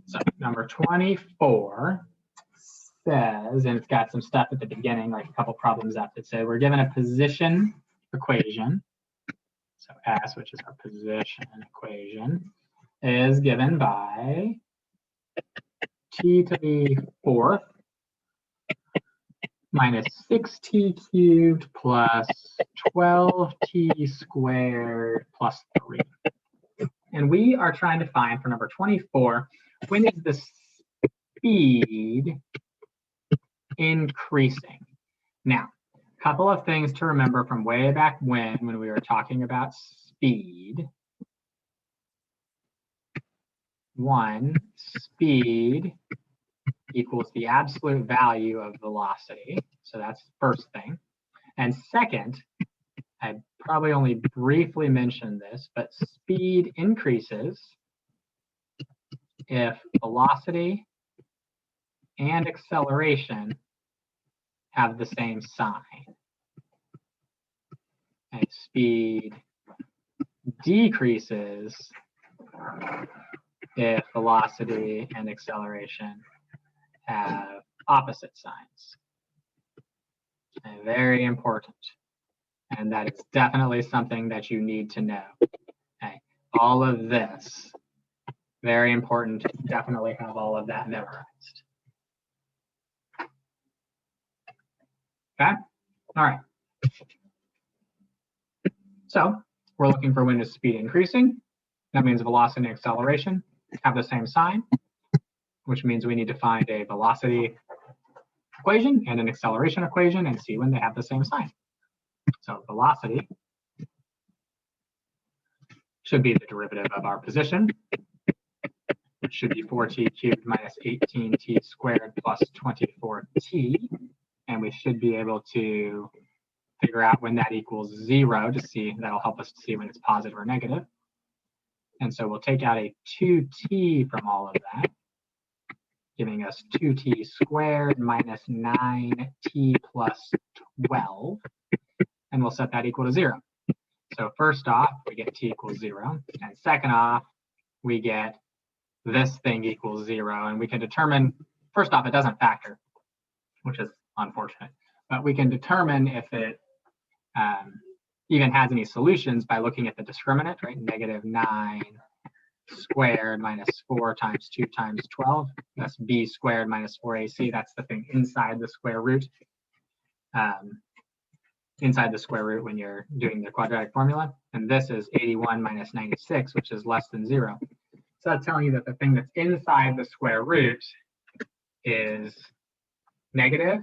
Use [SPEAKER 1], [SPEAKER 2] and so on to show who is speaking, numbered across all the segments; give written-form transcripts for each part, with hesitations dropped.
[SPEAKER 1] So number 24 says, and it's got some stuff at the beginning, like a couple problems up that say we're given a position equation. So S, which is our position equation, is given by t to the fourth minus 6t cubed plus 12t squared plus 3. And we are trying to find, for number 24, when is the speed increasing? Now, a couple of things to remember from way back when we were talking about speed. One, speed equals the absolute value of velocity. So that's the first thing. And second, I probably only briefly mentioned this, but speed increases if velocity and acceleration have the same sign. And speed decreases if velocity and acceleration have opposite signs. And very important. And that is definitely something that you need to know. Okay. All of this, very important. Definitely have all of that memorized. Okay. All right. So we're looking for when is speed increasing. That means velocity and acceleration have the same sign, which means we need to find a velocity equation and an acceleration equation and see when they have the same sign. So velocity should be the derivative of our position, which should be 4t cubed minus 18t squared plus 24t. And we should be able to figure out when that equals 0 to see, that'll help us to see when it's positive or negative. And so we'll take out a 2t from all of that, giving us 2t squared minus 9t plus 12. And we'll set that equal to 0. So first off, we get t equals 0. And second off, we get this thing equals 0. And we can determine, first off, it doesn't factor, which is unfortunate. But we can determine if it even has any solutions by looking at the discriminant, right? Negative 9 squared minus 4 times 2 times 12. That's b squared minus 4ac. That's the thing inside the square root. Inside the square root when you're doing the quadratic formula. And this is 81 minus 96, which is less than 0. So that's telling you that the thing that's inside the square root is negative,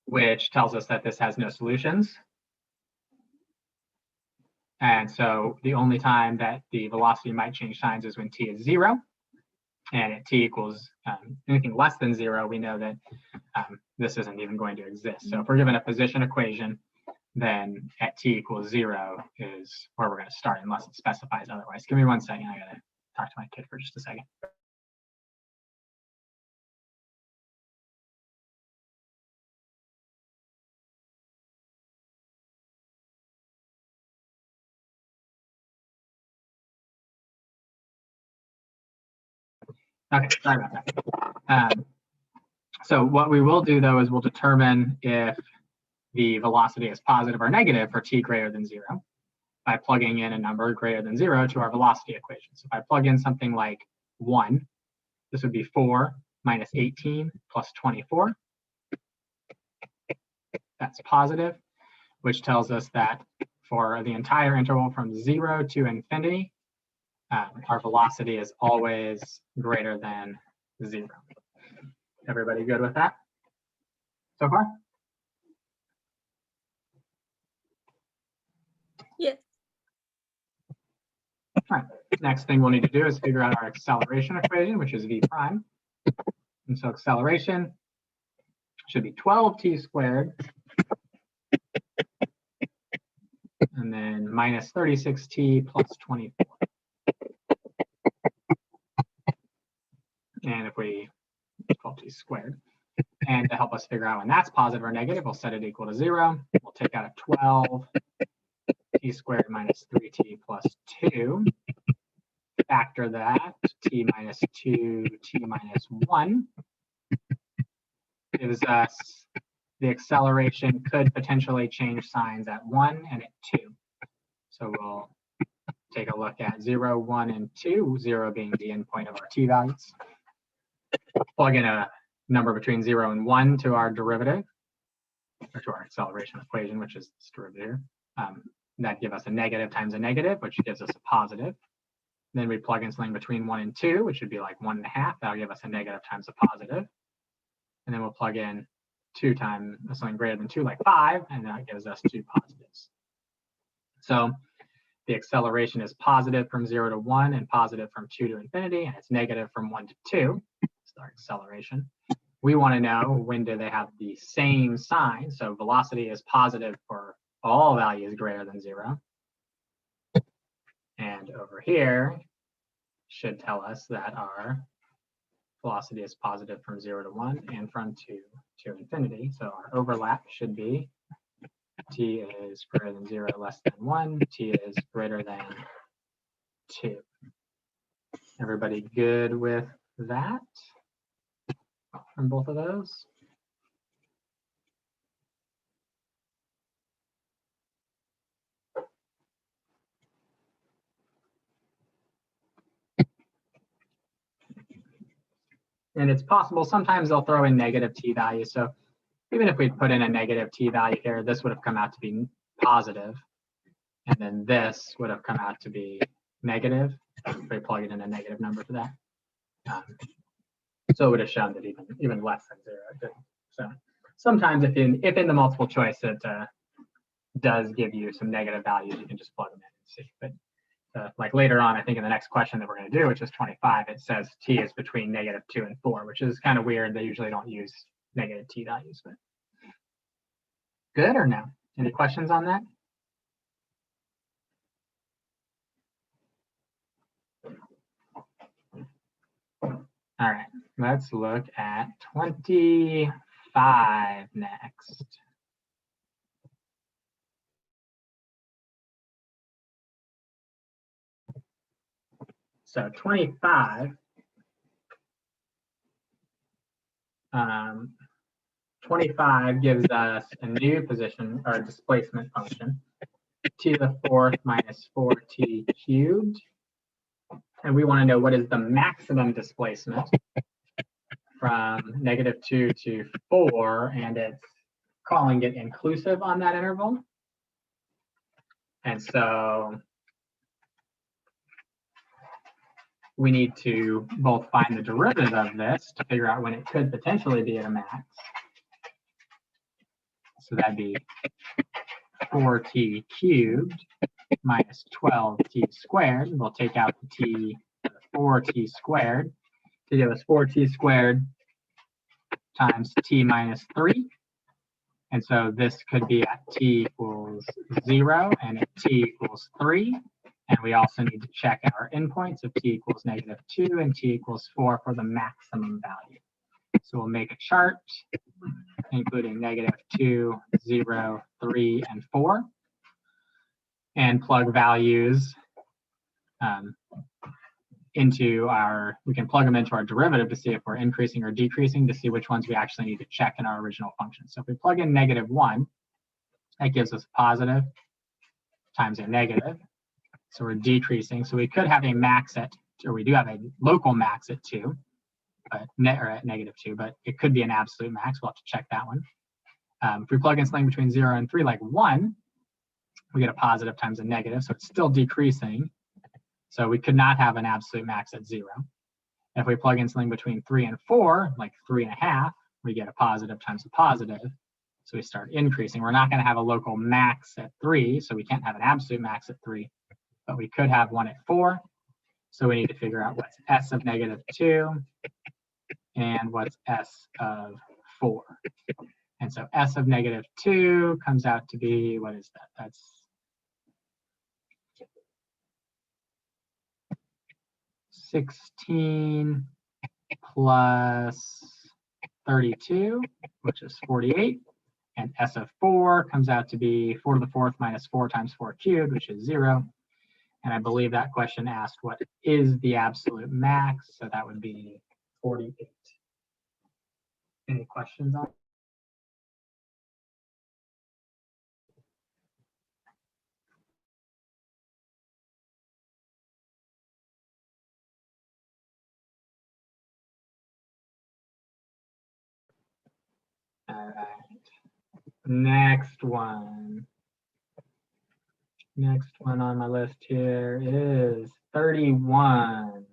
[SPEAKER 1] which tells us that this has no solutions. And so the only time that the velocity might change signs is when t is 0. And at t equals anything less than 0, we know that this isn't even going to exist. So if we're given a position equation, then at t equals 0 is where we're going to start, unless it specifies otherwise. Give me 1 second. I got to talk to my kid for just a second. Okay, sorry about that. So what we will do, though, is we'll determine if the velocity is positive or negative for t greater than 0 by plugging in a number greater than 0 to our velocity equation. So if I plug in something like 1, this would be 4 minus 18 plus 24. That's positive, which tells us that for the entire interval from 0 to infinity, our velocity is always greater than 0. Everybody good with that so far?
[SPEAKER 2] Yes.
[SPEAKER 1] All right. Next thing we'll need to do is figure out our acceleration equation, which is v prime. And so acceleration should be 12t squared and then minus 36t plus 24. And if we 12t squared. And to help us figure out when that's positive or negative, we'll set it equal to 0. We'll take out a 12 t squared minus 3t plus 2. factor that, t minus 2, t minus 1, gives us the acceleration could potentially change signs at 1 and at 2. So we'll take a look at 0, 1, and 2, 0 being the endpoint of our t values. Plug in a number between 0 and 1 to our derivative, or to our acceleration equation, which is this derivative here. That gives us a negative times a negative, which gives us a positive. Then we plug in something between 1 and 2, which would be like 1.5. That'll give us a negative times a positive. And then we'll plug in 2 times something greater than 2, like 5, and that gives us 2 positives. So the acceleration is positive from 0 to 1 and positive from 2 to infinity, and it's negative from 1 to 2. That's our acceleration. We want to know when do they have the same sign. So velocity is positive for all values greater than 0. And over here should tell us that our velocity is positive from 0 to 1 and from 2 to infinity. So our overlap should be t is greater than 0, less than 1, t is greater than 2. Everybody good with that from both of those? And it's possible sometimes they'll throw in negative t values. So even if we put in a negative t value here, this would have come out to be positive, and then this would have come out to be negative. If we plug it in a negative number for that. So it would have shown that even less than 0. So sometimes if in the multiple choice it does give you some negative values, you can just plug them in and see. But like later on, I think in the next question that we're going to do, which is 25, it says t is between negative 2 and 4, which is kind of weird. They usually don't use negative t values. But good or no? Any questions on that? All right, let's look at 25 next. So 25, 25 gives us a new position or displacement function, t to the 4th minus 4t cubed. And we want to know what is the maximum displacement from negative 2 to 4, and it's calling it inclusive on that interval. And so we need to both find the derivative of this to figure out when it could potentially be at a max. So that'd be 4t cubed minus 12t squared. We'll take out the t, 4t squared, to give us 4t squared times t minus 3. And so this could be at t equals 0 and at t equals 3. And we also need to check our endpoints of t equals negative 2 and t equals 4 for the maximum value. So we'll make a chart including negative 2, 0, 3, and 4, and plug values into our, we can plug them into our derivative to see if we're increasing or decreasing, to see which ones we actually need to check in our original function. So if we plug in negative 1, that gives us a positive times a negative. So we're decreasing. So we could have a max at, or we do have a local max at 2, but or at negative 2, but it could be an absolute max. We'll have to check that one. If we plug in something between 0 and 3, like 1, we get a positive times a negative, so it's still decreasing. So we could not have an absolute max at 0. If we plug in something between 3 and 4, like 3.5, we get a positive times a positive. So we start increasing. We're not going to have a local max at 3, so we can't have an absolute max at 3, but we could have one at 4. So we need to figure out what's s of negative 2 and what's s of 4. And so s of negative 2 comes out to be, what is that? That's 16 plus 32, which is 48. And s of 4 comes out to be 4 to the 4th minus 4 times 4 cubed, which is 0. And I believe that question asked what is the absolute max, so that would be 48. Any questions on? All right. Next one. Next one on my list here is 31.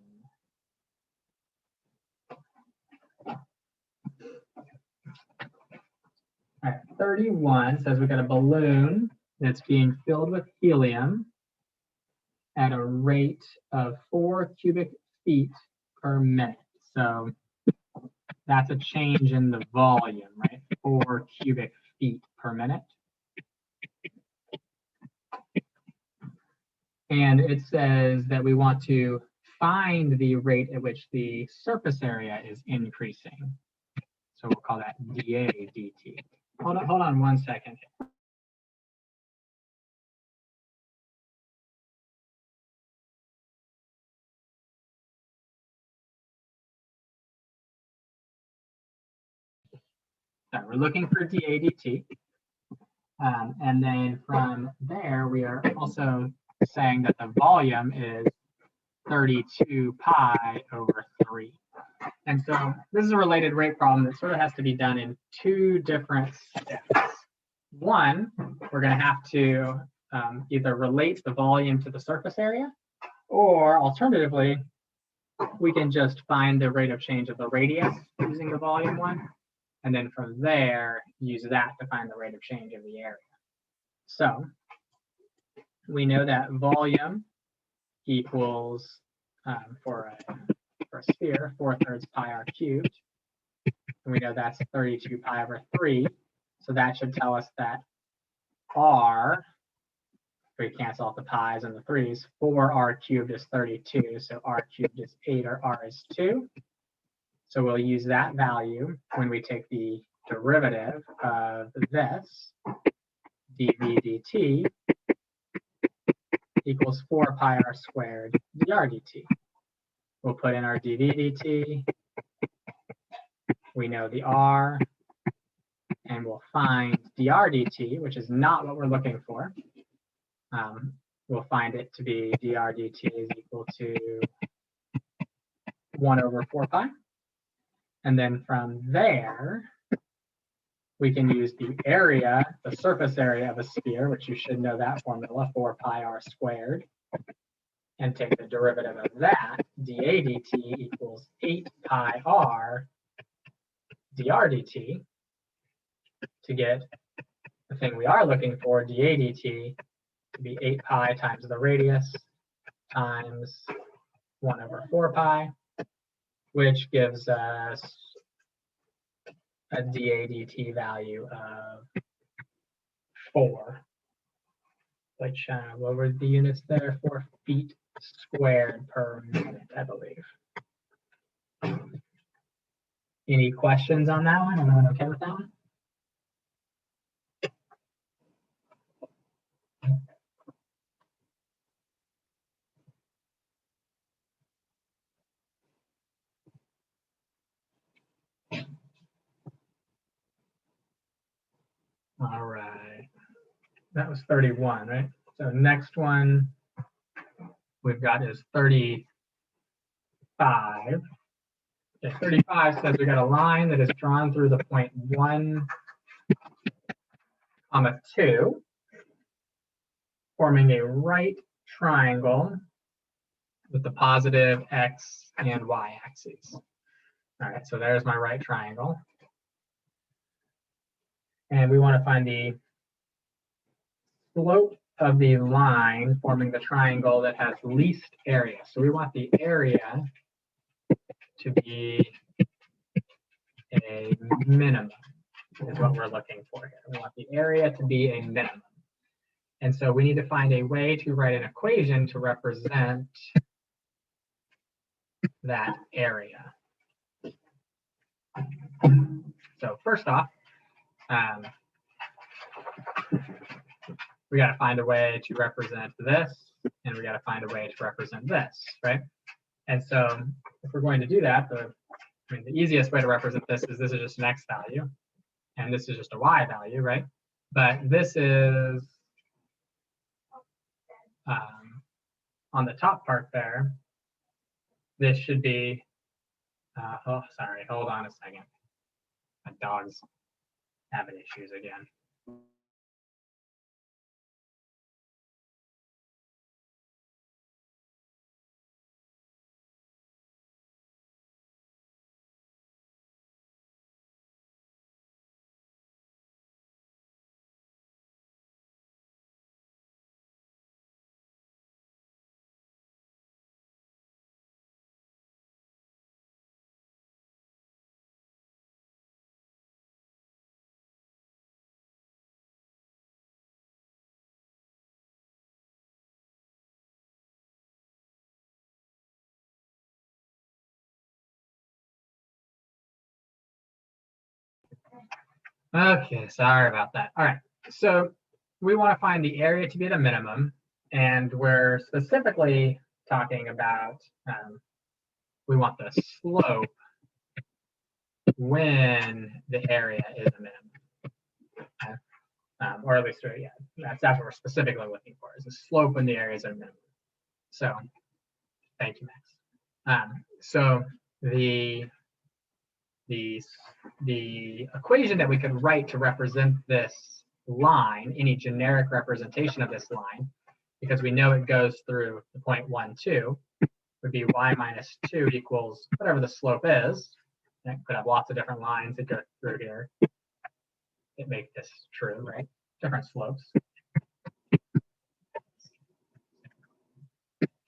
[SPEAKER 1] All right, 31 says we got a balloon that's being filled with helium at a rate of 4 cubic feet per minute. So that's a change in the volume, right? 4 cubic feet per minute. And it says that we want to find the rate at which the surface area is increasing. So we'll call that dA dt. Hold on 1 second. So we're looking for dA dt. And then from there, we are also saying that the volume is 32 pi over 3. And so this is a related rate problem that sort of has to be done in 2 different steps. One, we're going to have to either relate the volume to the surface area, or alternatively, we can just find the rate of change of the radius using the volume one, and then from there, use that to find the rate of change of the area. So we know that volume equals, for a sphere, 4/3 pi r cubed. And we know that's 32 pi over 3. So that should tell us that r, if we cancel out the pi's and the 3's, 4r cubed is 32. So r cubed is 8, or r is 2. So we'll use that value when we take the derivative of this, dv dt equals 4 pi r squared dr dt. We'll put in our dv dt. We know the r, and we'll find dr dt, which is not what we're looking for. We'll find it to be dr dt is equal to 1 over 4 pi. And then from there, we can use the area, the surface area of a sphere, which you should know that formula, 4 pi r squared, and take the derivative of that, dA dt equals 8 pi r dr dt, to get the thing we are looking for, dA dt, to be 8 pi times the radius times 1 over 4 pi, which gives us a dA dt value of 4, which, what were the units there? 4 feet squared per minute, I believe. Any questions on that one? Everyone okay with that one? All right. That was 31, right? So next one we've got is 35. Okay, 35 says we got a line that is drawn through the point 1, 2, forming a right triangle with the positive x and y axes. All right, so there's my right triangle. And we want to find the slope of the line forming the triangle that has least area. So we want the area to be a minimum, is what we're looking for here. We want the area to be a minimum. And so we need to find a way to write an equation to represent that area. So first off, we got to find a way to represent this. and we got to find a way to represent this, right? And so if we're going to do that, the easiest way to represent this is just an x value, and this is just a y value, right? But this is on the top part there. This should be. Oh, sorry. Hold on a second. My dog's having issues again. Okay, sorry about that. All right, so we want to find the area to be at a minimum, and we're specifically talking about we want the slope when the area is a minimum. Okay? Or at least, yeah, that's what we're specifically looking for, is the slope when the area is a minimum. So, thank you, Max. So the equation that we could write to represent this line, any generic representation of this line, because we know it goes through the point 1, 2, would be y minus 2 equals whatever the slope is. And it could have lots of different lines that go through here that make this true, right? Different slopes.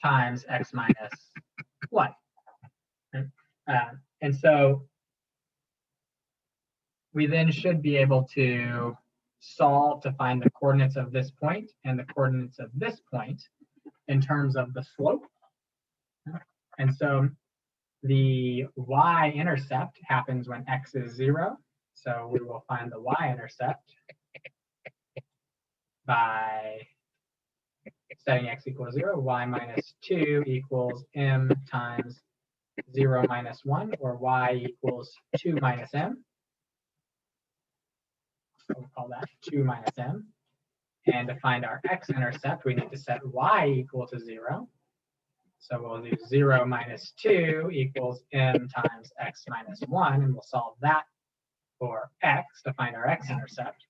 [SPEAKER 1] Times x minus 1. Right? And so we then should be able to solve to find the coordinates of this point and the coordinates of this point in terms of the slope. And so the y-intercept happens when x is 0. So we will find the y-intercept by setting x equals 0. Y minus 2 equals m times 0 minus 1, or y equals 2 minus m. So we'll call that 2 minus m. And to find our x-intercept, we need to set y equal to 0. So we'll do 0 minus 2 equals m times x minus 1, and we'll solve that for x to find our x-intercept.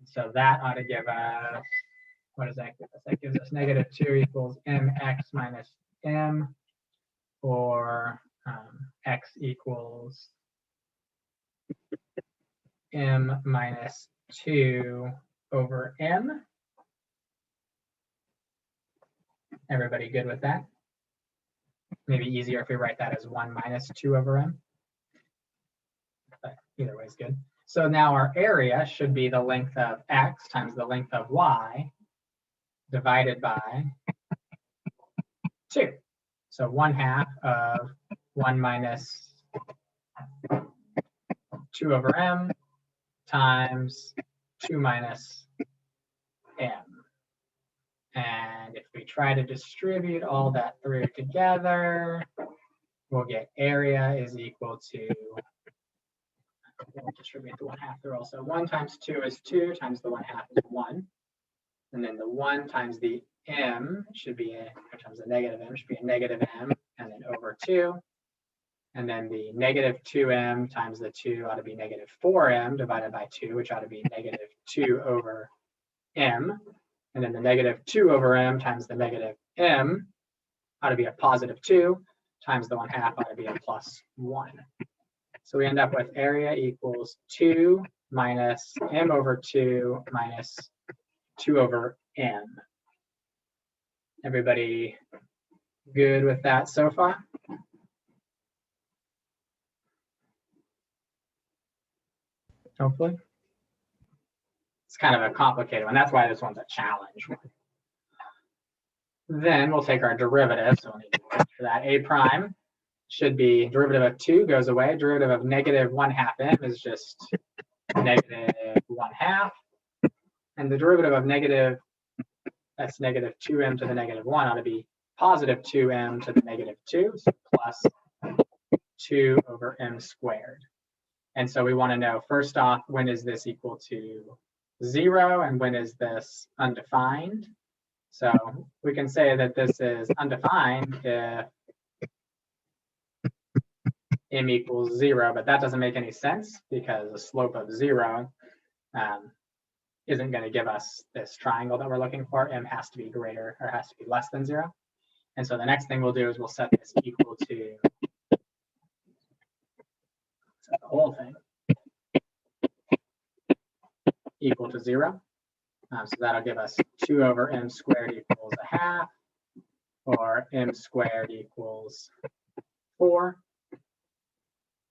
[SPEAKER 1] So that ought to give us, what does that give us? That gives us negative 2 equals mx minus m, or x equals m minus 2 over m. Everybody good with that? Maybe easier if we write that as 1 minus 2 over m. But either way is good. So now our area should be the length of x times the length of y divided by 2. So 1/2 of 1 minus 2 over m times 2 minus m. And if we try to distribute all that through together, we'll get area is equal to, we'll distribute the 1/2 through also. 1 times 2 is 2 times the 1/2 is 1. And then the 1 times the m should be, or times the negative m should be a negative m, and then over 2. And then the negative 2m times the 2 ought to be negative 4m divided by 2, which ought to be negative 2 over m. And then the negative 2 over m times the negative m ought to be a positive 2, times the 1/2 ought to be a plus 1. So we end up with area equals 2 minus m over 2 minus 2 over m. Everybody good with that so far? Hopefully. It's kind of a complicated one. That's why this one's a challenge. Then we'll take our derivative. So we'll need to look for that. A prime should be derivative of 2 goes away. Derivative of negative 1/2 m is just negative 1/2. And the derivative of negative that's negative 2m to the negative 1 ought to be positive 2m to the negative 2, so plus 2 over m squared. And so we want to know, first off, when is this equal to 0 and when is this undefined? So we can say that this is undefined if m equals 0, but that doesn't make any sense because the slope of 0 isn't going to give us this triangle that we're looking for. M has to be greater or has to be less than 0. And so the next thing we'll do is we'll set this equal to the whole thing equal to 0. So that'll give us 2 over m squared equals a half, or m squared equals 4,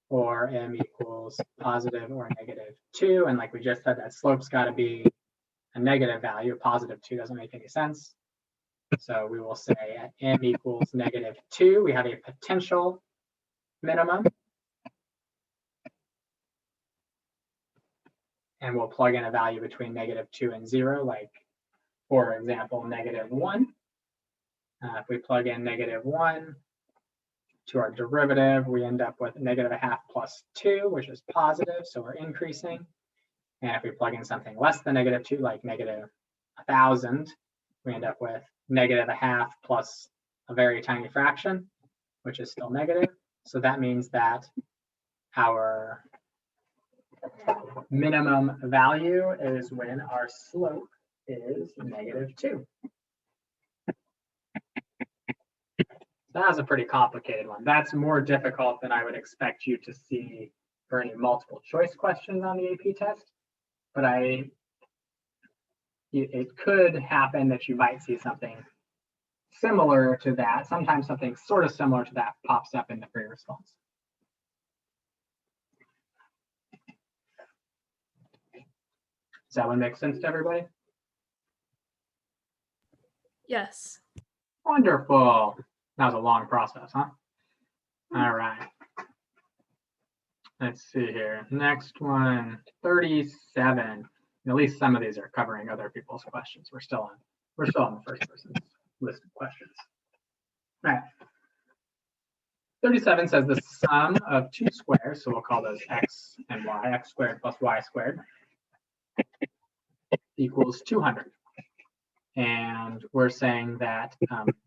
[SPEAKER 1] or m equals positive or negative 2. And like we just said, that slope's got to be a negative value. A positive 2 doesn't make any sense. So we will say at m equals negative 2, we have a potential minimum. And we'll plug in a value between negative 2 and 0, like, for example, negative 1. If we plug in negative 1 to our derivative, we end up with negative a half plus 2, which is positive, so we're increasing. And if we plug in something less than negative 2, like negative 1,000, we end up with negative a half plus a very tiny fraction, which is still negative. So that means that our minimum value is when our slope is negative 2. That was a pretty complicated one. That's more difficult than I would expect you to see for any multiple choice questions on the AP test. But it could happen that you might see something similar to that. Sometimes something sort of similar to that pops up in the free response. Does that one make sense to everybody?
[SPEAKER 2] Yes.
[SPEAKER 1] Wonderful. That was a long process, huh? All right. Let's see here. Next one, 37. At least some of these are covering other people's questions. We're still on the first person's list of questions. All right. 37 says the sum of two squares, so we'll call those x and y, x squared plus y squared, equals 200. And we're saying that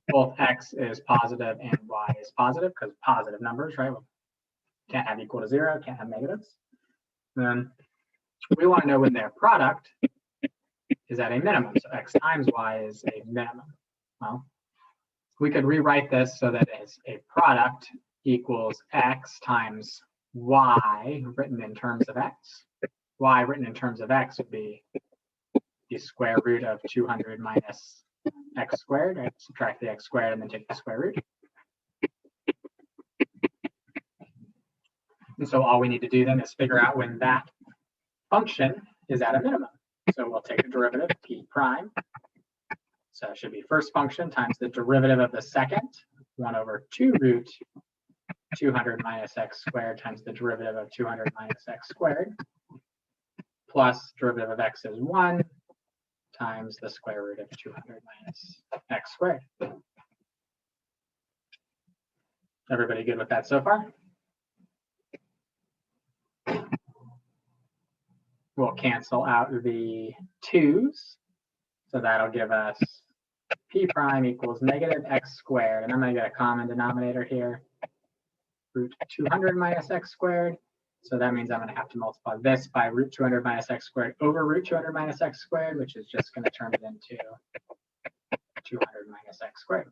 [SPEAKER 1] both x is positive and y is positive because positive numbers, right? Can't have equal to 0, can't have negatives. Then we want to know when their product is at a minimum. So x times y is a minimum. Well, we could rewrite this so that it's a product equals x times y written in terms of x. Y written in terms of x would be the square root of 200 minus x squared, right? Subtract the x squared and then take the square root. And so all we need to do then is figure out when that function is at a minimum. So we'll take the derivative, p prime. So it should be first function times the derivative of the second, 1 over 2 root 200 minus x squared times the derivative of 200 minus x squared, plus derivative of x is 1 times the square root of 200 minus x squared. Everybody good with that so far? We'll cancel out the 2's. So that'll give us p prime equals negative x squared. And I'm going to get a common denominator here. Root 200 minus x squared. So that means I'm going to have to multiply this by root 200 minus x squared over root 200 minus x squared, which is just going to turn it into 200 minus x squared.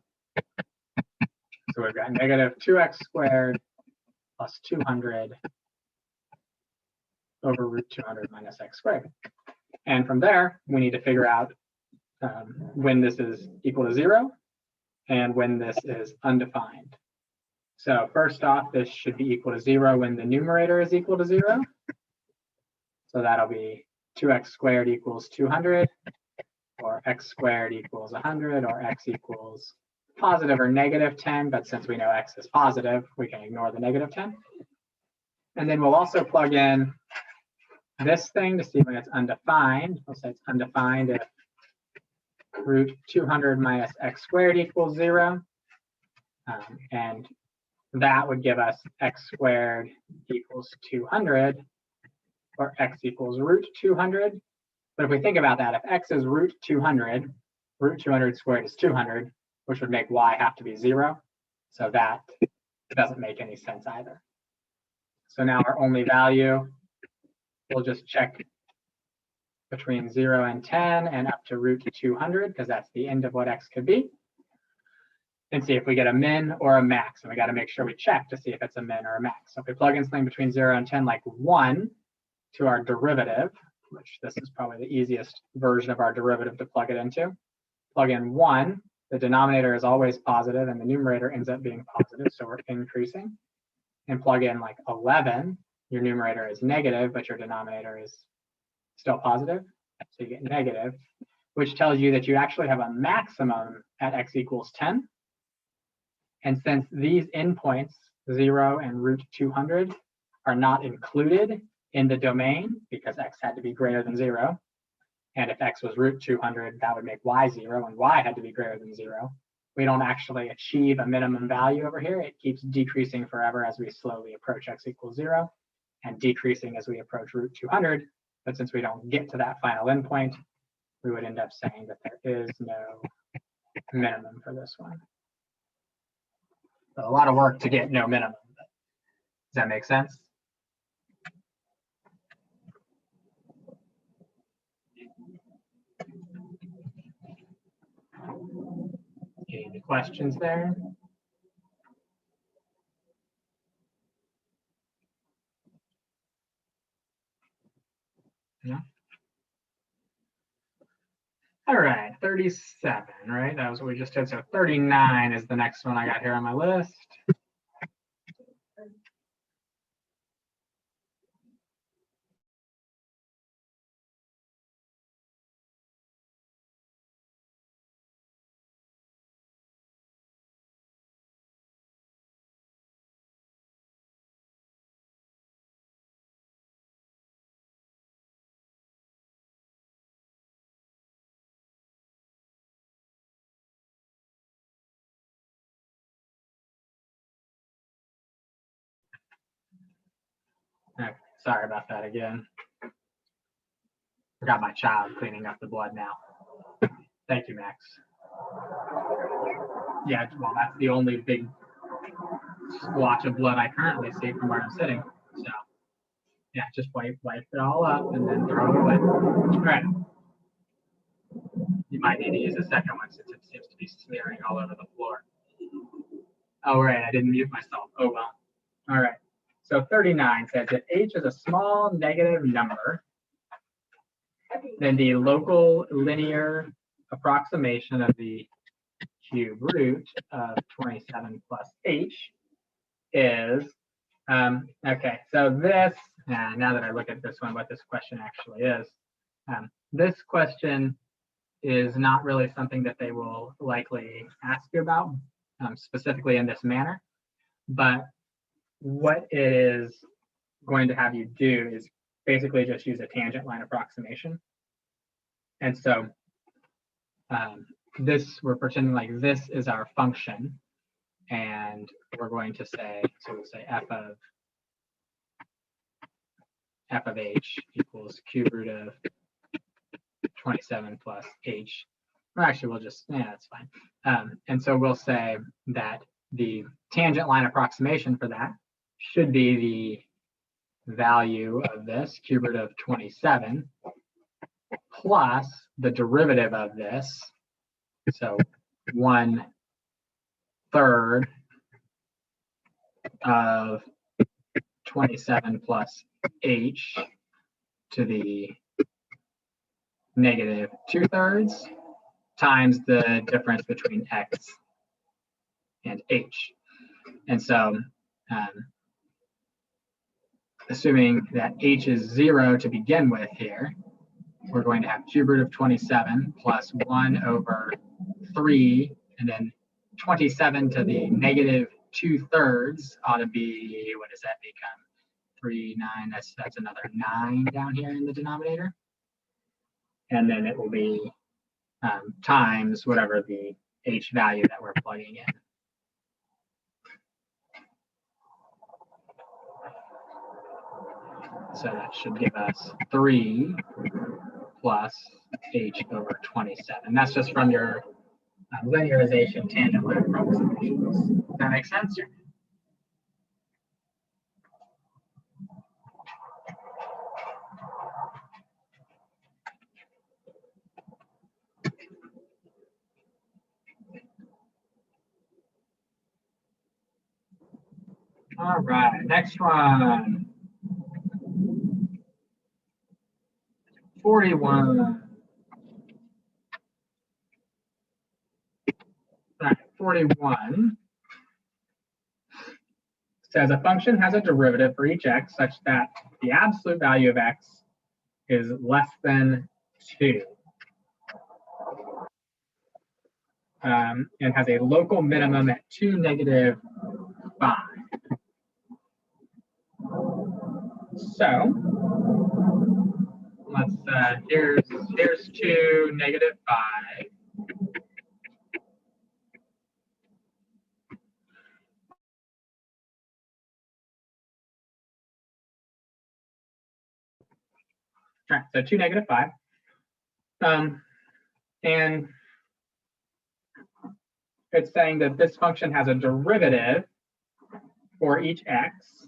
[SPEAKER 1] So we've got negative 2x squared plus 200 over root 200 minus x squared. And from there, we need to figure out when this is equal to 0 and when this is undefined. So first off, this should be equal to 0 when the numerator is equal to 0. So that'll be 2x squared equals 200, or x squared equals 100, or x equals positive or negative 10. But since we know x is positive, we can ignore the negative 10. And then we'll also plug in this thing to see when it's undefined. We'll say it's undefined if root 200 minus x squared equals 0. And that would give us x squared equals 200, or x equals root 200. But if we think about that, if x is root 200 squared is 200, which would make y have to be 0. So that doesn't make any sense either. So now our only value, we'll just check between 0 and 10 and up to root 200, because that's the end of what x could be, and see if we get a min or a max. And we got to make sure we check to see if it's a min or a max. So if we plug in something between 0 and 10, like 1 to our derivative, which this is probably the easiest version of our derivative to plug it into, plug in 1, the denominator is always positive and the numerator ends up being positive, so we're increasing. And plug in like 11, your numerator is negative, but your denominator is still positive, so you get negative, which tells you that you actually have a maximum at x equals 10. And since these endpoints, 0 and root 200, are not included in the domain because x had to be greater than 0, and if x was root 200, that would make y 0, and y had to be greater than 0, we don't actually achieve a minimum value over here. It keeps decreasing forever as we slowly approach x equals 0, and decreasing as we approach root 200. But since we don't get to that final endpoint, we would end up saying that there is no minimum for this one. So a lot of work to get no minimum. Does that make sense? Any questions there? No? All right, 37, right? That was what we just did. So 39 is the next one I got here on my list. Okay, sorry about that again. Forgot my child cleaning up the blood now. Thank you, Max. Yeah, well, that's the only big splotch of blood I currently see from where I'm sitting. So, yeah, just wipe it all up and then throw it away. All right. You might need to use a second one since it seems to be smearing all over the floor. Oh, right, I didn't mute myself. Oh, well. All right. So 39 says if h is a small negative number, then the local linear approximation of the cube root of 27 plus h is, okay, so this, now that I look at this one, what this question actually is, this question is not really something that they will likely ask you about, specifically in this manner, but what it is going to have you do is basically just use a tangent line approximation. And so this, we're pretending like this is our function, and we're going to say, so we'll say f of h equals cube root of 27 plus h. Or actually, we'll just, yeah, that's fine. And so we'll say that the tangent line approximation for that should be the value of this, cube root of 27, plus the derivative of this, so 1/3 of 27 plus h to the negative 2/3 times the difference between x and h. And so assuming that h is 0 to begin with here, we're going to have cube root of 27 plus 1/3, and then 27 to the negative 2/3 ought to be, what does that become? 3, 9, that's another 9 down here in the denominator. And then it will be times whatever the h value that we're plugging in. So that should give us 3 plus h over 27. That's just from your linearization tangent line approximations. Does that make sense? All right, next one. 41. All right, 41 says a function has a derivative for each x such that the absolute value of x is less than 2. And has a local minimum at 2, negative 5. So let's here's 2, negative 5. All right, so 2, negative 5. And it's saying that this function has a derivative for each x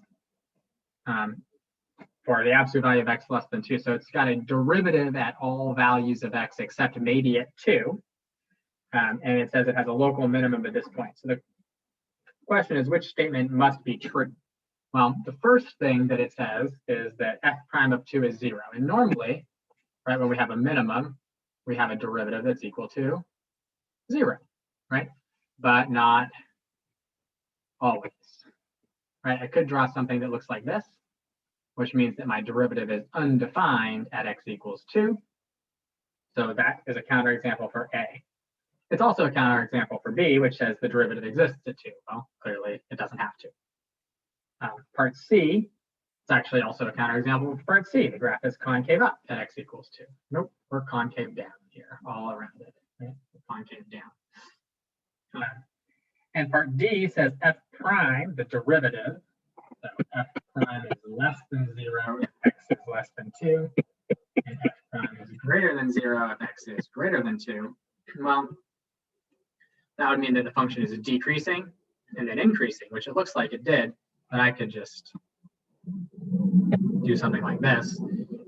[SPEAKER 1] for the absolute value of x less than 2. So it's got a derivative at all values of x except maybe at 2. And it says it has a local minimum at this point. So the question is, which statement must be true? Well, the first thing that it says is that f prime of 2 is 0. And normally, right, when we have a minimum, we have a derivative that's equal to 0, right? But not always, right? I could draw something that looks like this, which means that my derivative is undefined at x equals 2. So that is a counterexample for A. It's also a counterexample for B, which says the derivative exists at 2. Well, clearly it doesn't have to. Part C, it's actually also a counterexample for part C. The graph is concave up at x equals 2. Nope, we're concave down here, all around it. Right? Concave down. And part D says f prime, the derivative. So f prime is less than 0 if x is less than 2. And f prime is greater than 0 if x is greater than 2. Well, that would mean that the function is decreasing and then increasing, which it looks like it did. But I could just do something like this.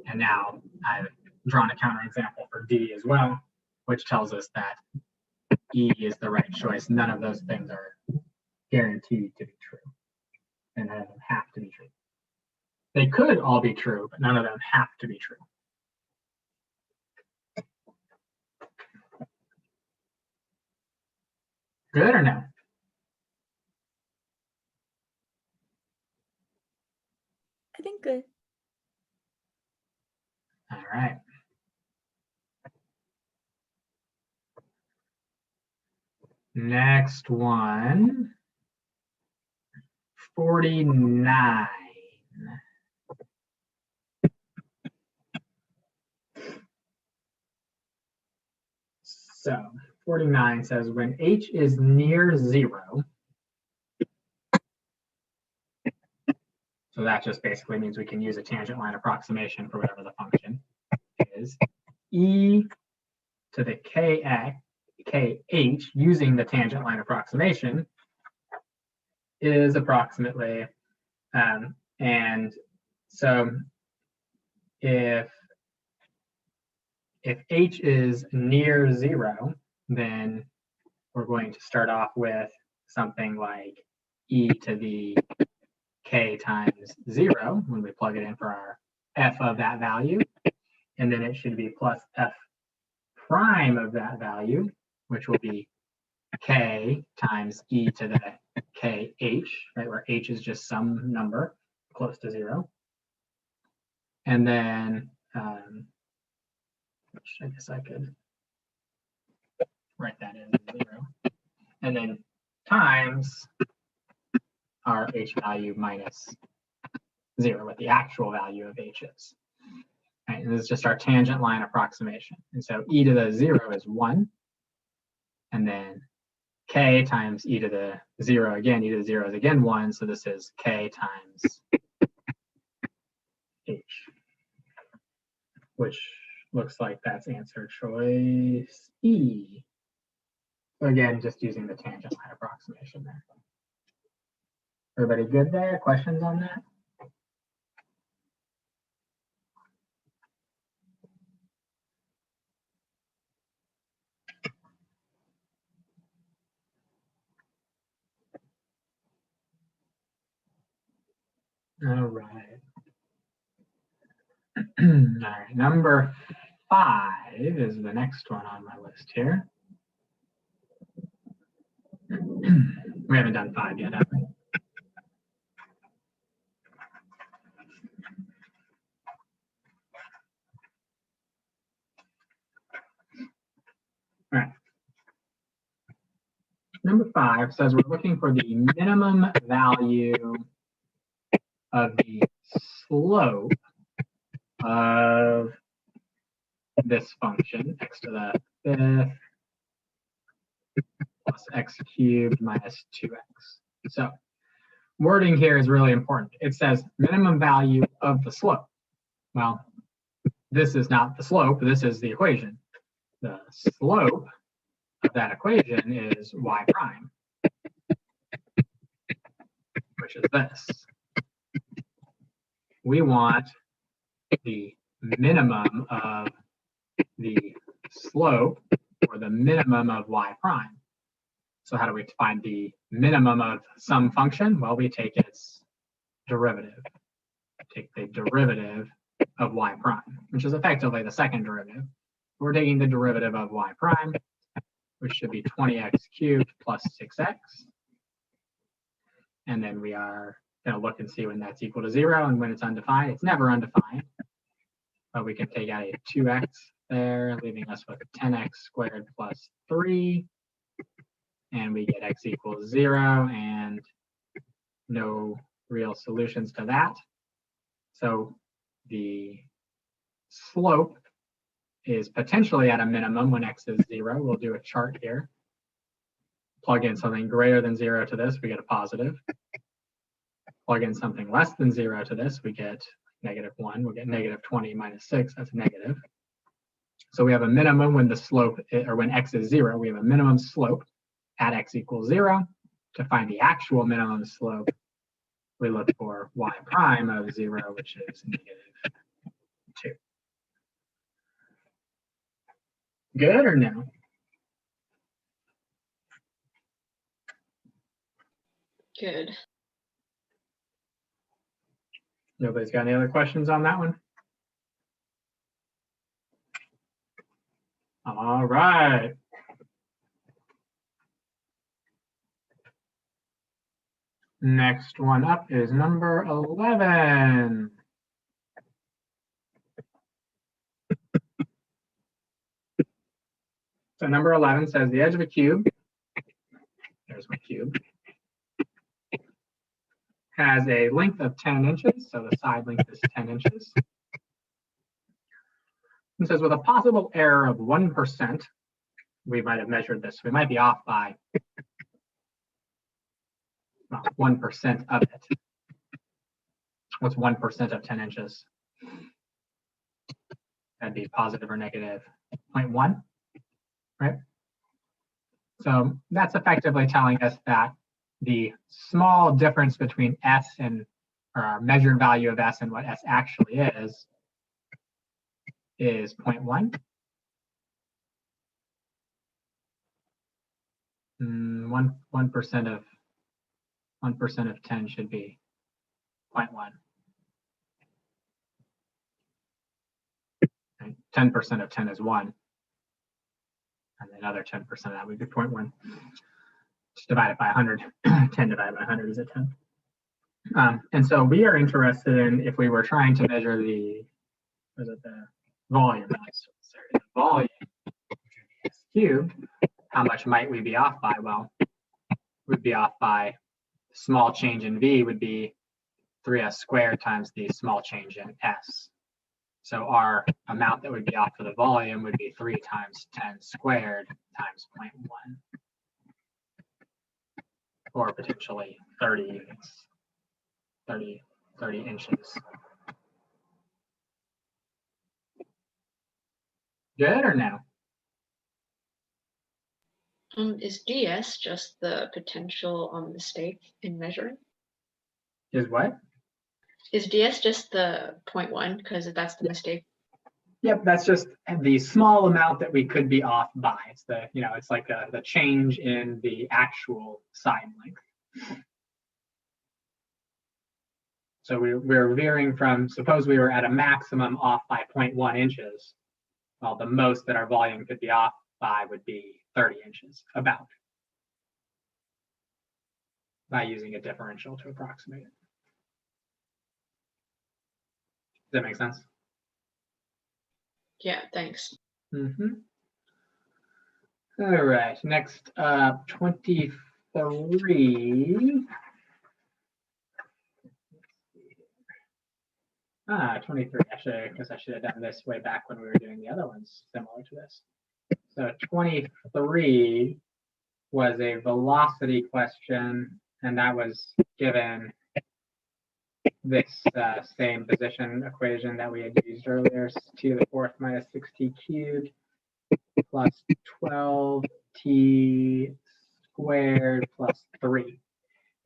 [SPEAKER 1] And now I've drawn a counterexample for D as well, which tells us that E is the right choice. None of those things are guaranteed to be true. And none of them have to be true. They could all be true, but none of them have to be true. Good or no?
[SPEAKER 2] I think good.
[SPEAKER 1] All right. Next one. 49. So 49 says when h is near 0, so that just basically means we can use a tangent line approximation for whatever the function is, e to the kh using the tangent line approximation is approximately, and so if h is near 0, then we're going to start off with something like e to the k times 0 when we plug it in for our f of that value. And then it should be plus f prime of that value, which will be k times e to the kh, right, where h is just some number close to 0. And then, which I guess I could write that in 0. And then times our h value minus 0, what the actual value of h is. Right, and this is just our tangent line approximation. And so e to the 0 is 1. And then k times e to the 0 again, e to the 0 is again 1. So this is k times h, which looks like that's answer choice E. So again, just using the tangent line approximation there. Everybody good there? Questions on that? All right. All right, number 5 is the next one on my list here. We haven't done 5 yet, have we? All right. Number 5 says we're looking for the minimum value of the slope of this function, x to the 5th plus x cubed minus 2x. So wording here is really important. It says minimum value of the slope. Well, this is not the slope, this is the equation. The slope of that equation is y prime, which is this. We want the minimum of the slope, or the minimum of y prime. So how do we find the minimum of some function? Well, we take its derivative. Take the derivative of y prime, which is effectively the second derivative. We're taking the derivative of y prime, which should be 20x cubed plus 6x. And then we are going to look and see when that's equal to 0 and when it's undefined. It's never undefined, but we can take out a 2x there, leaving us with 10x squared plus 3. And we get x equals 0 and no real solutions to that. So the slope is potentially at a minimum when x is 0. We'll do a chart here. Plug in something greater than 0 to this, we get a positive. Plug in something less than 0 to this, we get -1. We'll get -20 minus 6, that's a negative. So we have a minimum when the slope, or when x is 0, we have a minimum slope at x equals 0. To find the actual minimum slope, we look for y prime of 0, which is -2. Good or no?
[SPEAKER 2] Good.
[SPEAKER 1] Nobody's got any other questions on that one? All right. Next one up is number 11. So number 11 says the edge of a cube, there's my cube, has a length of 10 inches, so the side length is 10 inches. It says with a possible error of 1%, we might have measured this. We might be off by 1% of it. What's 1% of 10 inches? That'd be positive or negative 0.1, right? So that's effectively telling us that the small difference between S and, or our measured value of S and what S actually is 0.1. 1% of 10 should be 0.1. Right? 10% of 10 is 1. And another 10% of that would be 0.1. Just divide it by 100. 10 divided by 100 is a 10. And so we are interested in, if we were trying to measure the, was it the volume? Sorry, the volume S cubed, how much might we be off by? Well, we'd be off by small change in V would be 3s squared times the small change in S. So our amount that would be off for the volume would be 3 times 10 squared times 0.1. Or potentially 30 units, 30 inches. Good or no?
[SPEAKER 2] Is ds just the potential mistake in measuring?
[SPEAKER 1] Is what?
[SPEAKER 2] Is ds just the 0.1 because that's the mistake?
[SPEAKER 1] Yep, that's just the small amount that we could be off by. It's the, it's like the change in the actual side length. So we're veering from, suppose we were at a maximum off by 0.1 inches. Well, the most that our volume could be off by would be 30 inches, about, by using a differential to approximate it. Does that make sense?
[SPEAKER 2] Yeah, thanks.
[SPEAKER 1] Mm-hmm. All right, next up, 23. 23, actually, because I should have done this way back when we were doing the other ones similar to this. So 23 was a velocity question, and that was given this same position equation that we had used earlier, t to the fourth minus 6t cubed plus 12t squared plus 3.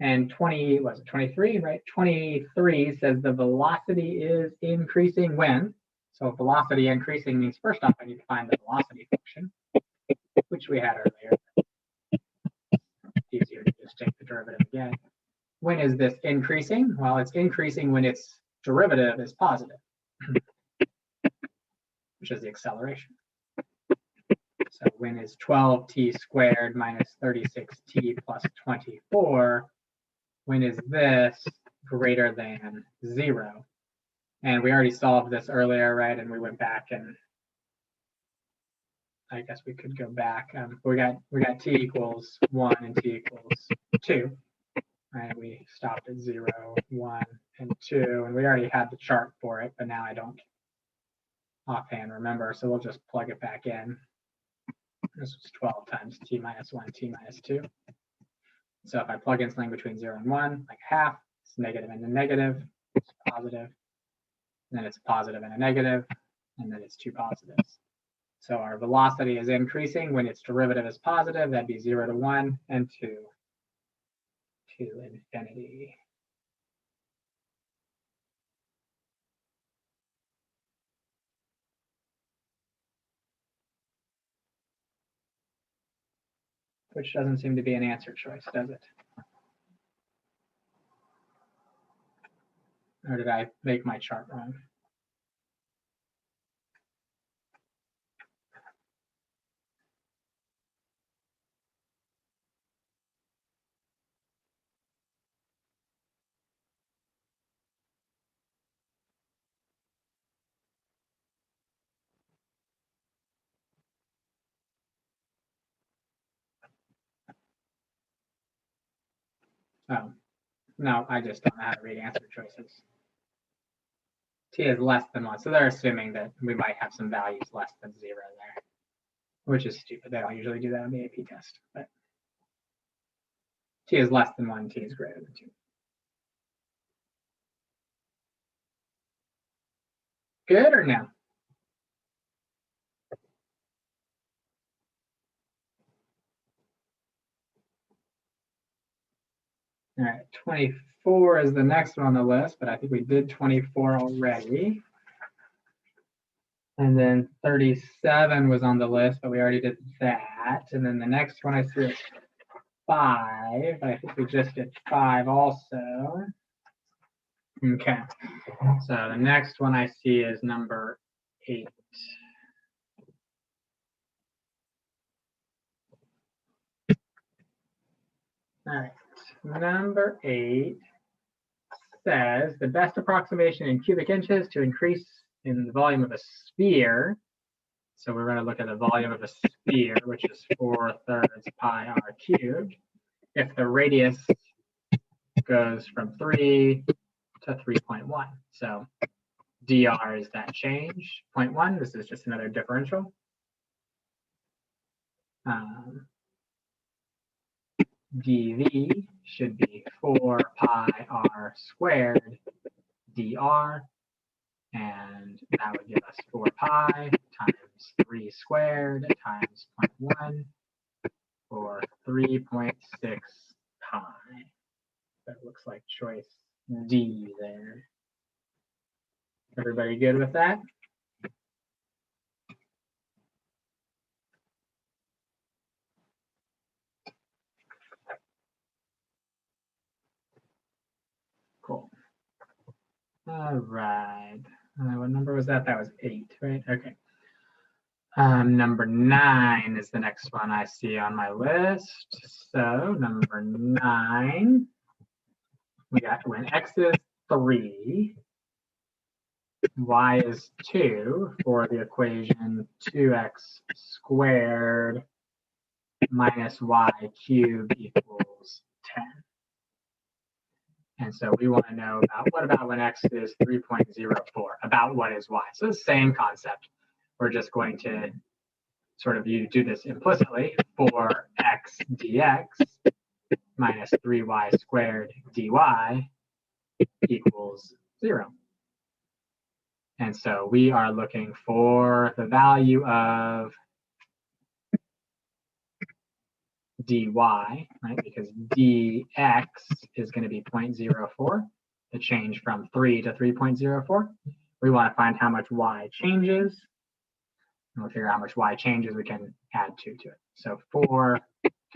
[SPEAKER 1] And 23, right? 23 says the velocity is increasing when? So velocity increasing means first off, I need to find the velocity function, which we had earlier. It's easier to just take the derivative again. When is this increasing? Well, it's increasing when its derivative is positive, which is the acceleration. So when is 12t squared minus 36t plus 24? When is this greater than 0? And we already solved this earlier, right? And we went back, and I guess we could go back. We got t equals 1 and t equals 2. Right? We stopped at 0, 1, and 2, and we already had the chart for it, but now I don't offhand remember, so we'll just plug it back in. This was 12 times t minus 1, t minus 2. So if I plug in something between 0 and 1, like half, it's negative and a negative, it's positive, and then it's positive and a negative, and then it's two positives. So our velocity is increasing when its derivative is positive. That'd be 0 to 1 and 2 to infinity. Which doesn't seem to be an answer choice, does it? Or did I make my chart wrong? Oh, no, I just don't know how to read answer choices. T is less than 1, so they're assuming that we might have some values less than 0 there, which is stupid. They don't usually do that on the AP test, but T is less than 1, T is greater than 2. Good or no? All right, 24 is the next one on the list, but I think we did 24 already. And then 37 was on the list, but we already did that. And then the next one I see is 5. I think we just did 5 also. Okay. So the next one I see is number 8. All right. Number 8 says the best approximation in cubic inches to increase in the volume of a sphere. So we're going to look at the volume of a sphere, which is 4/3 pi r cubed. If the radius goes from 3 to 3.1. So dr is that change, 0.1. This is just another differential. dv should be 4 pi r squared dr, and that would give us 4 pi times 3 squared times 0.1 or 3.6 pi. That looks like choice D there. Everybody good with that? Cool. All right. What number was that? That was 8, right? Okay. Number 9 is the next one I see on my list. So number 9, we got when x is 3, y is 2 for the equation 2x squared minus y cubed equals 10. And so we want to know about what about when x is 3.04, about what is y. So the same concept. We're just going to sort of do this implicitly for x dx minus 3y squared dy equals 0. And so we are looking for the value of dy, right? Because dx is going to be 0.04, the change from 3 to 3.04. We want to find how much y changes. And we'll figure out how much y changes, we can add 2 to it. So 4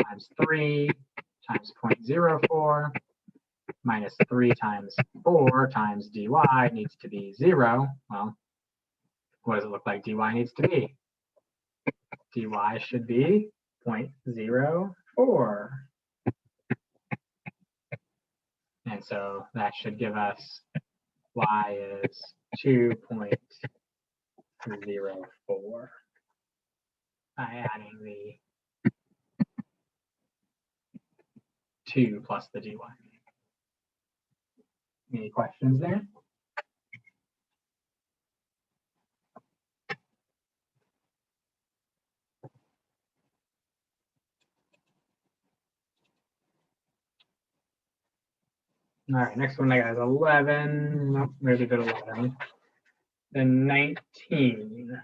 [SPEAKER 1] times 3 times 0.04 minus 3 times 4 times dy needs to be 0. Well, what does it look like dy needs to be? Dy should be 0.04. And so that should give us y is 2.04 by adding the 2 plus the dy. Any questions there? All right, next one I got is 11. Nope, maybe did 11. Then 19.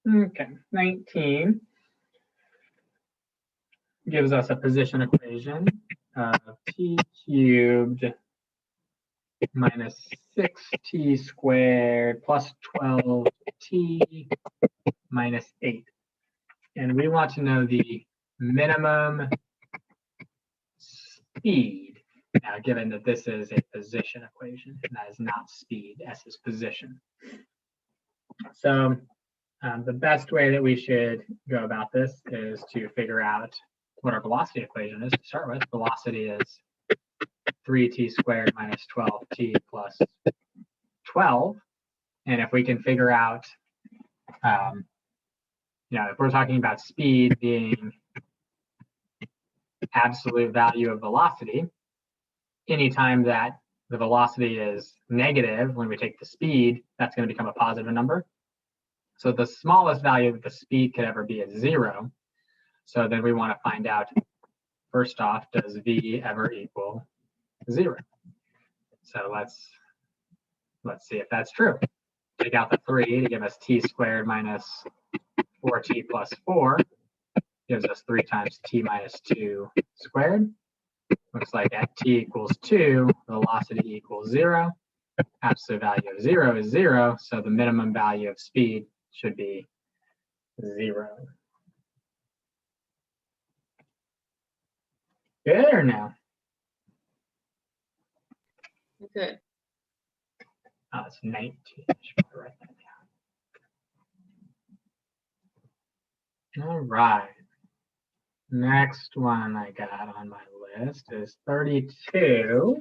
[SPEAKER 1] Okay, 19 gives us a position equation of t cubed minus 6t squared plus 12t minus 8. And we want to know the minimum speed. Now, given that this is a position equation, and that is not speed, S is position. So the best way that we should go about this is to figure out what our velocity equation is to start with. Velocity is 3t squared minus 12t plus 12. And if we can figure out, if we're talking about speed being absolute value of velocity, anytime that the velocity is negative when we take the speed, that's going to become a positive number. So the smallest value that the speed could ever be is 0. So then we want to find out, first off, does v ever equal 0? So let's see if that's true. Take out the 3 to give us t squared minus 4t plus 4 gives us 3 times t minus 2 squared. Looks like at t equals 2, velocity equals 0. Absolute value of 0 is 0, so the minimum value of speed should be 0. Good or no?
[SPEAKER 2] Good.
[SPEAKER 1] Oh, it's 19. I should probably write that down. All right. Next one I got on my list is 32.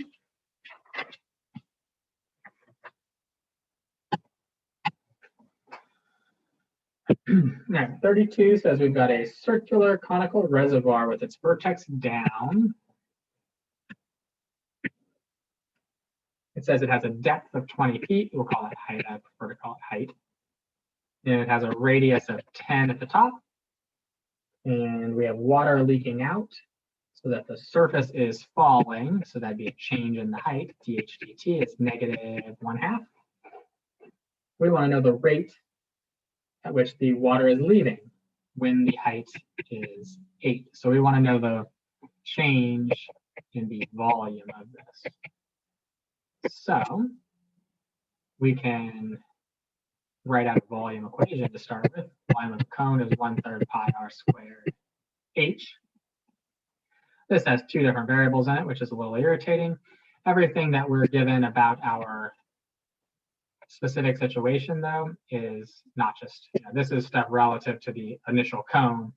[SPEAKER 1] Now, 32 says we've got a circular conical reservoir with its vertex down It says it has a depth of 20 feet. We'll call it height. I prefer to call it height. And it has a radius of 10 at the top. And we have water leaking out so that the surface is falling. So that'd be a change in the height. dH/dt is -1/2. We want to know the rate at which the water is leaving when the height is 8. So we want to know the change in the volume of this. So we can write out a volume equation to start with. Volume of the cone is 1/3 pi r squared h. This has two different variables in it, which is a little irritating. Everything that we're given about our specific situation, though, is not just, this is stuff relative to the initial cone,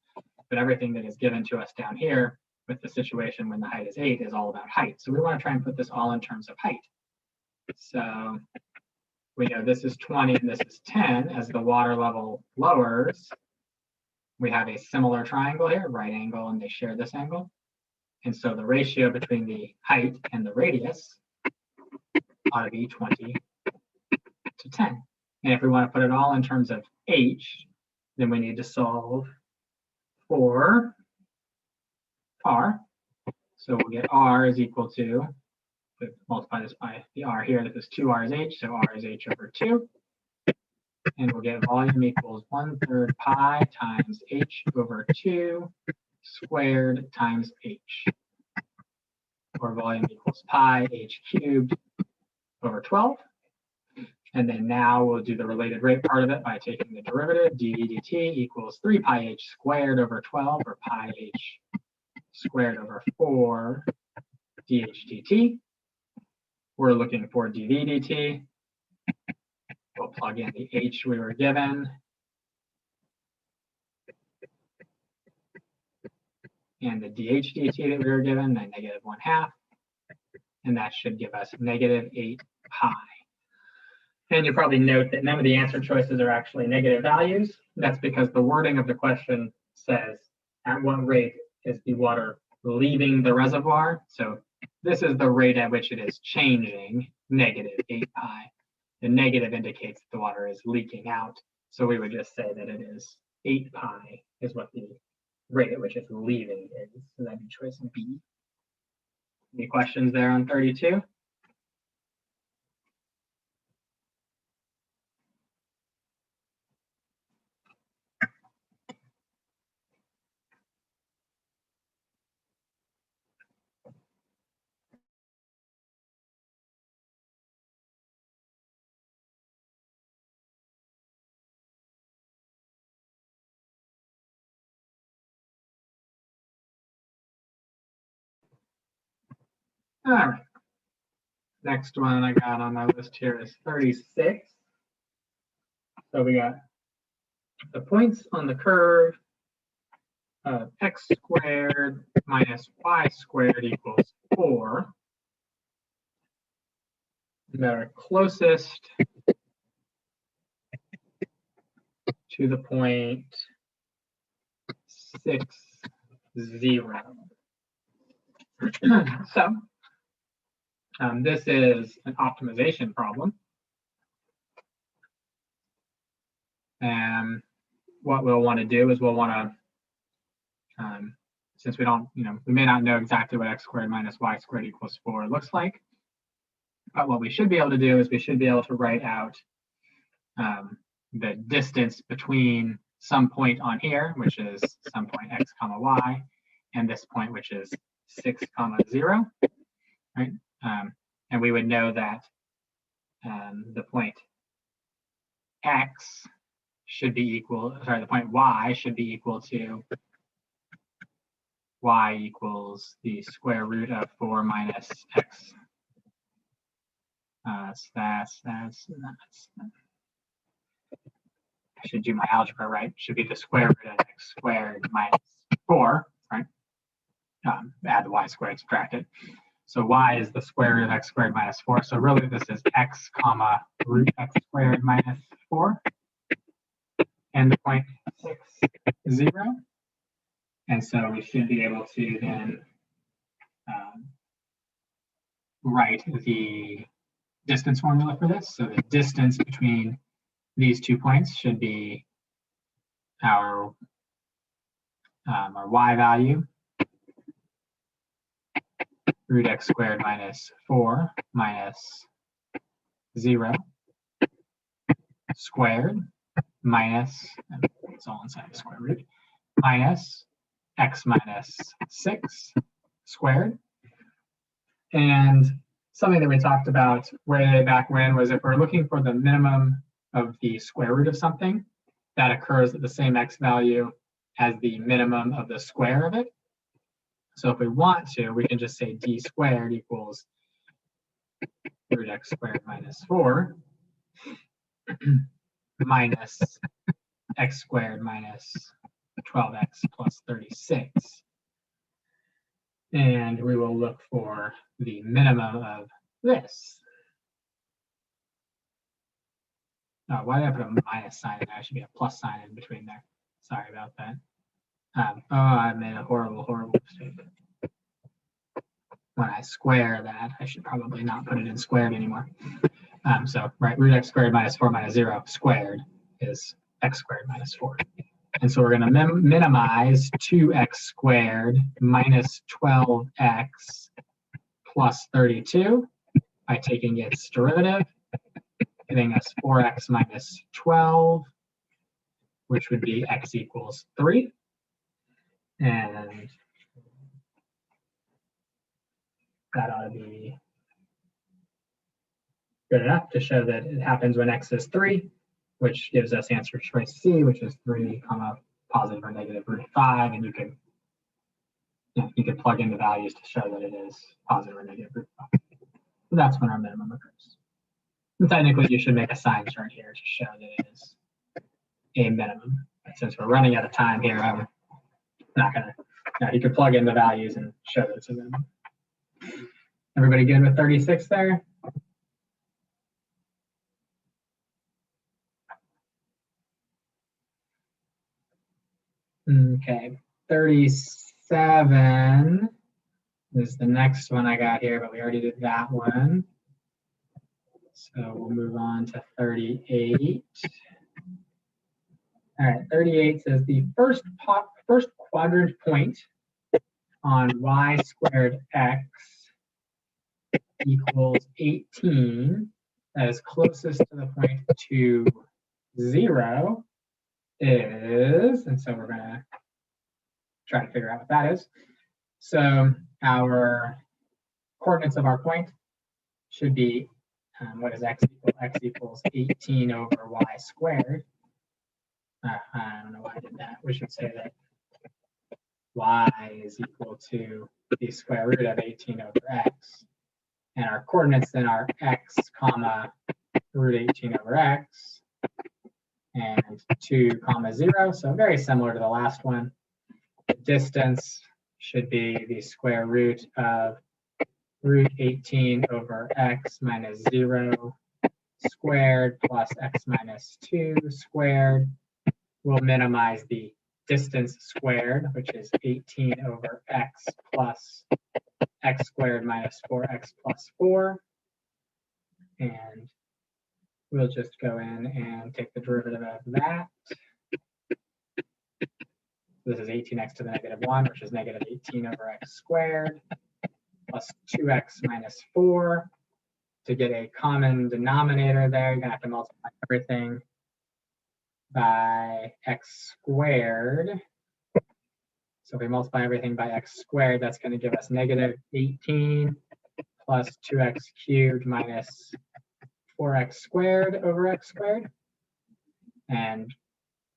[SPEAKER 1] but everything that is given to us down here with the situation when the height is 8 is all about height. So we want to try and put this all in terms of height. So we know this is 20 and this is 10. As the water level lowers, we have a similar triangle here, right angle, and they share this angle. And so the ratio between the height and the radius ought to be 20 to 10. And if we want to put it all in terms of h, then we need to solve for r. So we'll get r is equal to, multiply this by the r here, this is 2r is h, so r is h over 2. And we'll get volume equals 1/3 pi times h over 2 squared times h. Or volume equals pi h cubed over 12. And then now we'll do the related rate part of it by taking the derivative. ddt equals 3 pi h squared over 12, or pi h squared over 4 dH/dt. We're looking for dV/dt. We'll plug in the h we were given. And the dH/dt that we were given, the -1/2. And that should give us -8 pi. And you'll probably note that none of the answer choices are actually negative values. That's because the wording of the question says, at what rate is the water leaving the reservoir? So this is the rate at which it is changing, -8 pi. The negative indicates that the water is leaking out. So we would just say that it is 8 pi is what the rate at which it's leaving is. So that'd be choice B. Any questions there on 32? All right. Next one I got on my list here is 36. So we got the points on the curve of x squared minus y squared equals 4 that are closest to the point 6, 0. So this is an optimization problem. And what we'll want to do is we'll want to, since we don't, we may not know exactly what x squared minus y squared equals 4 looks like. But what we should be able to do is we should be able to write out the distance between some point on here, which is some point x comma y, and this point, which is 6, 0, right? And we would know that the point x should be equal, sorry, the point y should be equal to y equals the square root of 4 minus x. That's I should do my algebra right. Should be the square root of x squared minus 4, right? Add the y squared, subtract it. So y is the square root of x squared minus 4. So really this is x comma root x squared minus 4. And the point 6, 0. And so we should be able to then write the distance formula for this. So the distance between these 2 points should be our y value, root x squared minus 4 minus 0 squared minus, it's all inside the square root, minus x minus 6 squared. And something that we talked about way back when was if we're looking for the minimum of the square root of something, that occurs at the same x value as the minimum of the square of it. So if we want to, we can just say d squared equals root x squared minus 4 minus x squared minus 12x plus 36. And we will look for the minimum of this. Oh, why did I put a minus sign in there? I should be a plus sign in between there. Sorry about that. Oh, I made a horrible, horrible mistake. When I square that, I should probably not put it in squared anymore. So, right, root x squared minus 4 minus 0 squared is x squared minus 4. And so we're going to minimize 2x squared minus 12x plus 32 by taking its derivative, giving us 4x minus 12, which would be x equals 3. And that ought to be good enough to show that it happens when x is 3, which gives us answer choice C, which is 3, positive or negative root 5, and you can plug in the values to show that it is positive or negative root 5. So that's when our minimum occurs. And technically, you should make a sign chart here to show that it is a minimum. But since we're running out of time here, I'm not gonna. Now you can plug in the values and show that it's a minimum. Everybody good with 36 there? Okay, 37 is the next one I got here, but we already did that one. So we'll move on to 38. All right, 38 says the first quadrant point on y squared x equals 18 that is closest to the point to 0 is, and so we're going to try to figure out what that is. So our coordinates of our point should be, what is x equal? X equals 18 over y squared. I don't know why I did that. We should say that y is equal to the square root of 18 over x. And our coordinates then are x comma root 18 over x and 2 comma 0. So very similar to the last one. The distance should be the square root of root 18 over x minus 0 squared plus x minus 2 squared. We'll minimize the distance squared, which is 18 over x plus x squared minus 4x plus 4. And we'll just go in and take the derivative of that. This is 18x to the negative 1, which is negative 18 over x squared, plus 2x minus 4. To get a common denominator there, you're going to have to multiply everything by x squared. So if we multiply everything by x squared, that's going to give us negative 18 plus 2x cubed minus 4x squared over x squared. And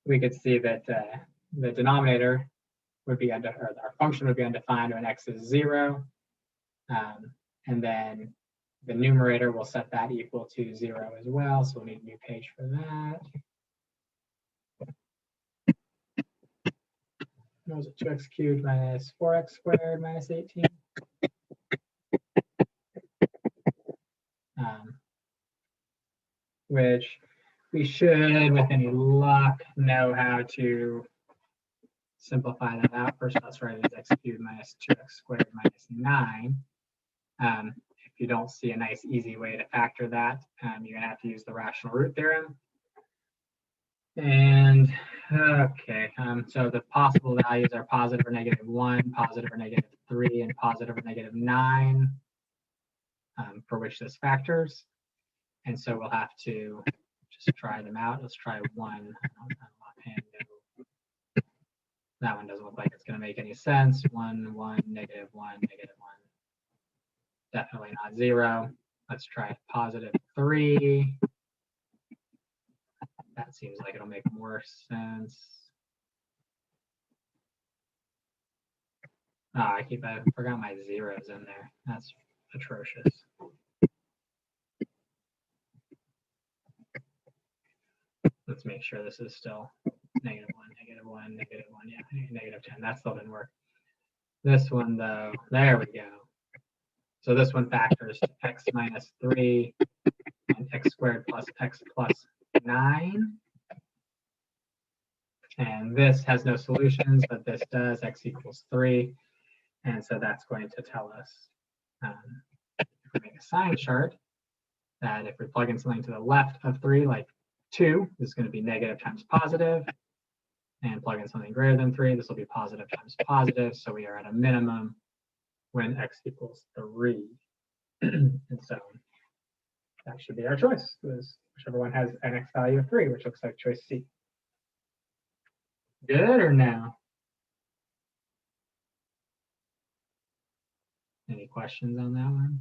[SPEAKER 1] we could see that the denominator would be, or our function would be undefined when x is 0. And then the numerator will set that equal to 0 as well. So we'll need a new page for that. What was it? 2x cubed minus 4x squared minus 18. Which we should, with any luck, know how to simplify that out. First, let's write it as x cubed minus 2x squared minus 9. If you don't see a nice, easy way to factor that, you're gonna have to use the rational root theorem. And okay, so the possible values are positive or negative 1, positive or negative 3, and positive or negative 9, for which this factors. And so we'll have to just try them out. Let's try 1. That one doesn't look like it's going to make any sense. 1, 1, negative 1, negative 1. Definitely not 0. Let's try positive 3. That seems like it'll make more sense. Oh, I forgot my zeros in there. That's atrocious. Let's make sure this is still negative 1, negative 1, negative 1. Yeah, negative 10. That still didn't work. This one, though, there we go. So this one factors to x minus 3 and x squared plus x plus 9. And this has no solutions, but this does, x equals 3. And so that's going to tell us, if we make a sign chart, that if we plug in something to the left of 3, like 2, this is going to be negative times positive. And plug in something greater than 3, this will be positive times positive. So we are at a minimum when x equals 3. And so that should be our choice, because whichever one has an x value of 3, which looks like choice C. Good or no? Any questions on that one?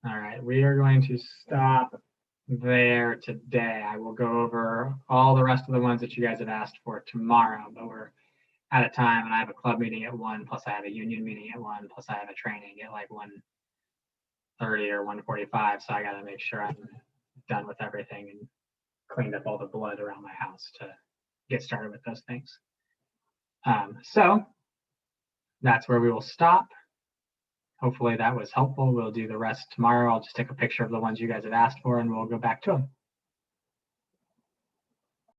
[SPEAKER 1] All right, we are going to stop there today. I will go over all the rest of the ones that you guys have asked for tomorrow, but we're out of time and I have a club meeting at 1, plus I have a union meeting at 1, plus I have a training at like 1:30 or 1:45. So I got to make sure I'm done with everything and cleaned up all the blood around my house to get started with those things. So that's where we will stop. Hopefully that was helpful. We'll do the rest tomorrow. I'll just take a picture of the ones you guys have asked for and we'll go back to them.